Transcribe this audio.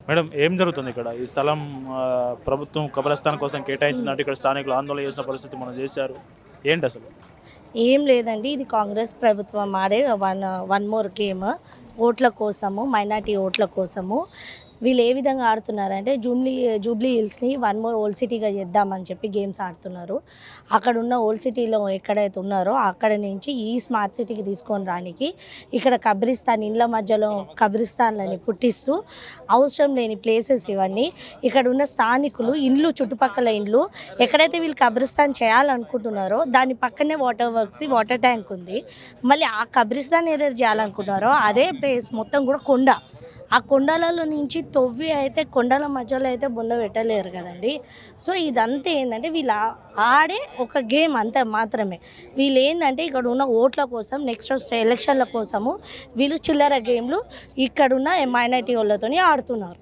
Madam ఏం జరుగుతుంది ఇక్కడ? ఈ స్థలం ప్రభుత్వం కబ్రస్థాన్ కోసం కేటాయించినట్టు ఇక్కడ స్థానికులు ఆందోళన చేసిన పరిస్థితి మనం చేశారు. ఏంటి అసలు? ఏం లేదండి, ఇది కాంగ్రెస్ ప్రభుత్వం ఆడే వన్ మోర్ గేమ్. ఓట్ల కోసము, మైనార్టీ ఓట్ల కోసము వీళ్ళు ఏ విధంగా ఆడుతున్నారంటే జూబ్లీ హిల్స్ని వన్ మోర్ ఓల్డ్ సిటీగా చేద్దామని చెప్పి గేమ్స్ ఆడుతున్నారు. అక్కడ ఉన్న ఓల్డ్ సిటీలో ఎక్కడైతే ఉన్నారో అక్కడ నుంచి ఈ స్మార్ట్ సిటీకి తీసుకొని రానికి ఇక్కడ కబ్రిస్తాన్ ఇండ్ల మధ్యలో కబ్రిస్తాన్లని పుట్టిస్తూ అవసరం లేని ప్లేసెస్ ఇవన్నీ. ఇక్కడ ఉన్న స్థానికులు ఇండ్లు, చుట్టుపక్కల ఇండ్లు ఎక్కడైతే వీళ్ళు కబ్రిస్తాన్ చేయాలనుకుంటున్నారో దాని పక్కనే వాటర్ ట్యాంక్ ఉంది. మళ్ళీ ఆ కబ్రిస్తాన్ ఏదైతే చేయాలనుకుంటున్నారో అదే ప్లేస్ మొత్తం కూడా కొండ. ఆ కొండలలో నుంచి తవ్వి అయితే కొండల మధ్యలో అయితే బొంద పెట్టలేరు కదండి. సో ఇదంతా ఏంటంటే వీళ్ళు ఆడే ఒక గేమ్ అంతే మాత్రమే. వీళ్ళు ఏంటంటే ఇక్కడ ఉన్న ఓట్ల కోసం, నెక్స్ట్ ఎలక్షన్ల కోసము వీళ్ళు చిల్లర గేమ్లు ఇక్కడున్న మైనార్టీ వాళ్ళతో ఆడుతున్నారు.